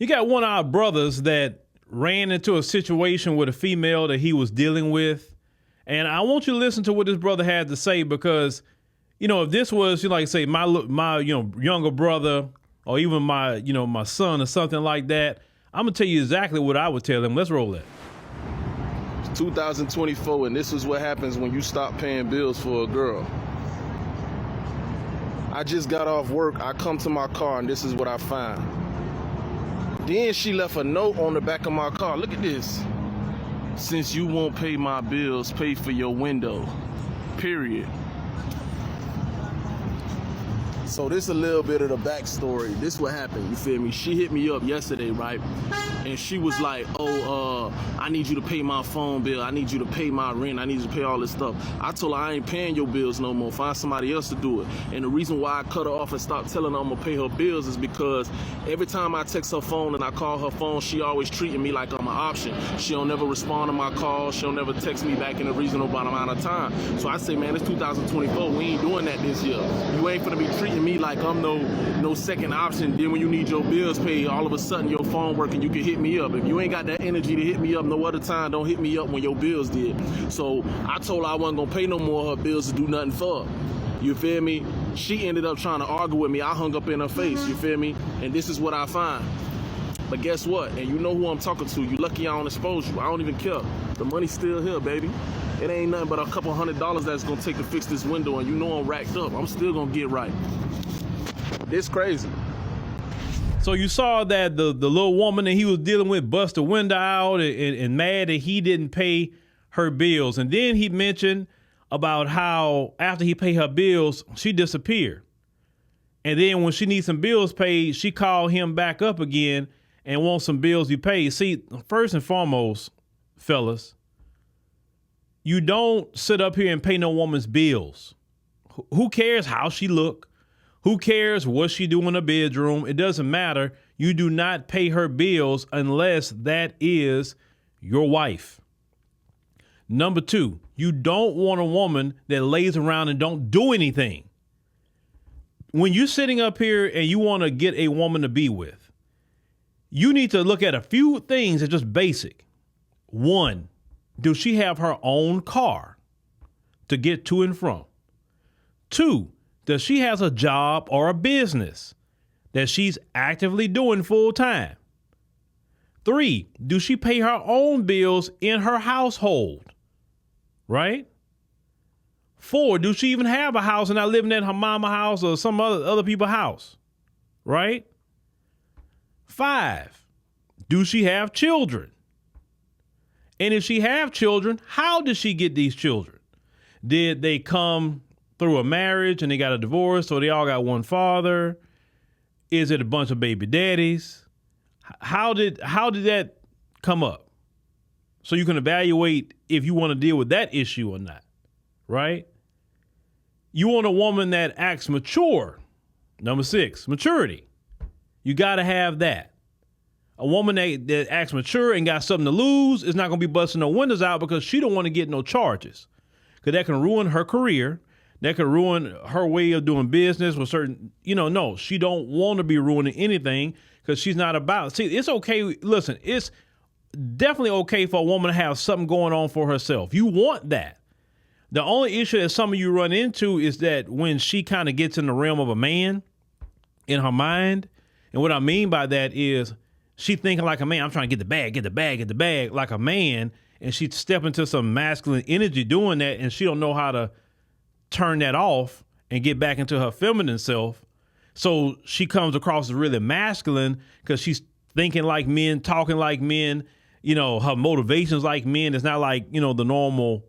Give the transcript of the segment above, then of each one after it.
You got one of our brothers that ran into a situation with a female that he was dealing with. And I want you to listen to what this brother had to say because, if this was, like say, my younger brother or even my son or something like that, I'm going to tell you exactly what I would tell him. Let's roll that. It's 2024, and this is what happens when you stop paying bills for a girl. I just got off work. I come to my car, and this is what I find. Then she left a note on the back of my car. Look at this. Since you won't pay my bills, pay for your window. Period. So this a little bit of the backstory. This what happened, you feel me? She hit me up yesterday, right? And she was like, I need you to pay my phone bill. I need you to pay my rent. I need you to pay all this stuff. I told her I ain't paying your bills no more. Find somebody else to do it. And the reason why I cut her off and stopped telling her I'm gonna pay her bills is because every time I text her phone and I call her phone, she always treating me like I'm an option. She don't never respond to my calls. She don't never text me back in a reasonable amount of time. So I say, man, it's 2024. We ain't doing that this year. You ain't gonna be treating me like I'm no second option. Then when you need your bills paid, all of a sudden your phone working, you can hit me up. If you ain't got that energy to hit me up no other time, don't hit me up when your bills did. So I told her I wasn't gonna pay no more of her bills to do nothing for her. You feel me? She ended up trying to argue with me. I hung up in her face, you feel me? And this is what I find. But guess what? And you know who I'm talking to. You lucky I don't expose you. I don't even care. The money's still here, baby. It ain't nothing but a couple $100 that's gonna take to fix this window, and you know I'm racked up. I'm still gonna get right. This crazy. So you saw that the little woman that he was dealing with bust the window out and mad that he didn't pay her bills. And then he mentioned about how after he paid her bills, she disappeared. And then when she needs some bills paid, she called him back up again and wants some bills be paid. See, first and foremost, fellas, you don't sit up here and pay no woman's bills. Who cares how she look? Who cares what she do in the bedroom? It doesn't matter. You do not pay her bills unless that is your wife. Number two, you don't want a woman that lays around and don't do anything. When you're sitting up here and you want to get a woman to be with, you need to look at a few things that are just basic. One, does she have her own car to get to and from? Two, does she has a job or a business that she's actively doing full time? Three, do she pay her own bills in her household? Right? Four, do she even have a house and not living at her mama house or some other people's house? Right? Five, do she have children? And if she have children, how did she get these children? Did they come through a marriage and they got a divorce, so they all got one father? Is it a bunch of baby daddies? How did that come up? So you can evaluate if you want to deal with that issue or not, right? You want a woman that acts mature. Number six, maturity. You got to have that. A woman that acts mature and got something to lose is not going to be busting no windows out because she don't want to get no charges, because that can ruin her career. That could ruin her way of doing business with certain, no, she don't want to be ruining anything because she's not about. See, it's okay. Listen, it's definitely okay for a woman to have something going on for herself. You want that. The only issue that some of you run into is that when she kind of gets in the realm of a man in her mind, and what I mean by that is she thinking like a man. I'm trying to get the bag like a man, and she step into some masculine energy doing that, and she don't know how to turn that off and get back into her feminine self. So she comes across as really masculine because she's thinking like men, talking like men, her motivations like men. It's not like, the normal,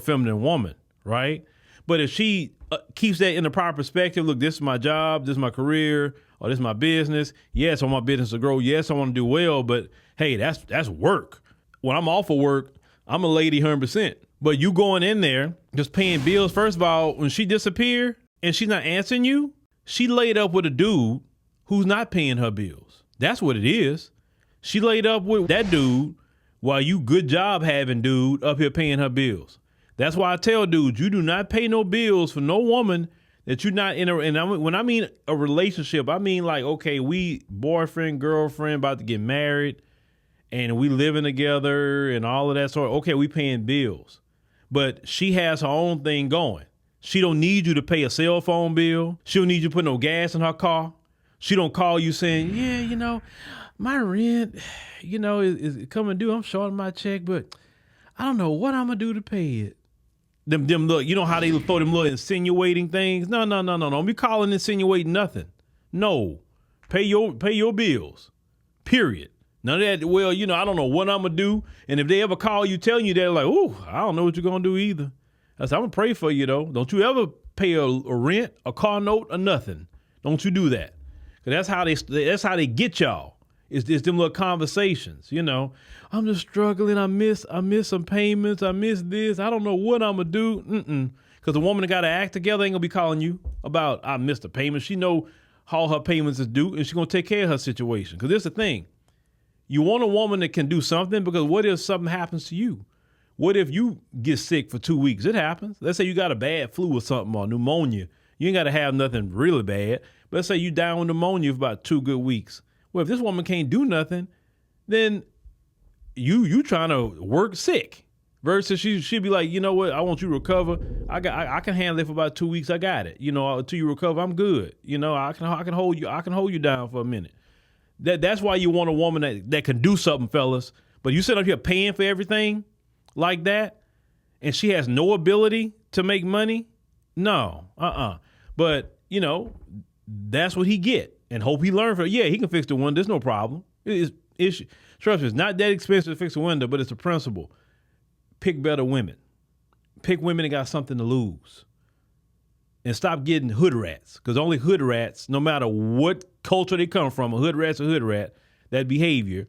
feminine woman, right? But if she keeps that in the proper perspective, look, this is my job, this is my career, or this is my business. Yes, I want my business to grow. Yes, I want to do well, but hey, that's work. When I'm off of work, I'm a lady 100%. But you going in there, just paying bills, first of all, when she disappeared and she's not answering you, she laid up with a dude who's not paying her bills. That's what it is. She laid up with that dude while you good job having dude up here paying her bills. That's why I tell dudes, you do not pay no bills for no woman That you're not in a, and when I mean a relationship, I mean like, okay, we boyfriend, girlfriend, about to get married, and we living together and all of that sort. Okay, we paying bills, but she has her own thing going. She don't need you to pay a cell phone bill. She don't need you to put no gas in her car. She don't call you saying, yeah, my rent, is coming due. I'm short on my check, but I don't know what I'm gonna do to pay it. Them look, you know how they throw them little insinuating things? No. Don't be calling insinuating nothing. No. Pay your bills. Period. None of that, well, I don't know what I'm gonna do. And if they ever call you telling you that, like, ooh, I don't know what you're gonna do either. I said, I'm gonna pray for you though. Don't you ever pay a rent, a car note, or nothing. Don't you do that. Cause that's how they get y'all. It's them little conversations, I'm just struggling. I miss some payments. I miss this. I don't know what I'm gonna do. Cause the woman that got to act together ain't gonna be calling you about I missed a payment. She know how her payments is due, and she's gonna take care of her situation. Cause this the thing, you want a woman that can do something. Because what if something happens to you? What if you get sick for 2 weeks? It happens. Let's say you got a bad flu or something or pneumonia. You ain't got to have nothing really bad. But let's say you down with pneumonia for about 2 good weeks. Well, if this woman can't do nothing, then you trying to work sick. Versus she'd be like, you know what? I want you to recover. I can handle it for about 2 weeks. I got it. Until you recover, I'm good. I can hold you. I can hold you down for a minute. That's why you want a woman that can do something, fellas. But you sit up here paying for everything like that, and she has no ability to make money. No, But that's what he get. And hope he learned from it. Yeah, he can fix the window. There's no problem. Trust me, it's not that expensive to fix a window, but it's a principle. Pick better women. Pick women that got something to lose. And stop getting hood rats. Because only hood rats, no matter what culture they come from, a hood rat's a hood rat, that behavior,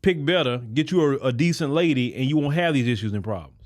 pick better, get you a decent lady, and you won't have these issues and problems.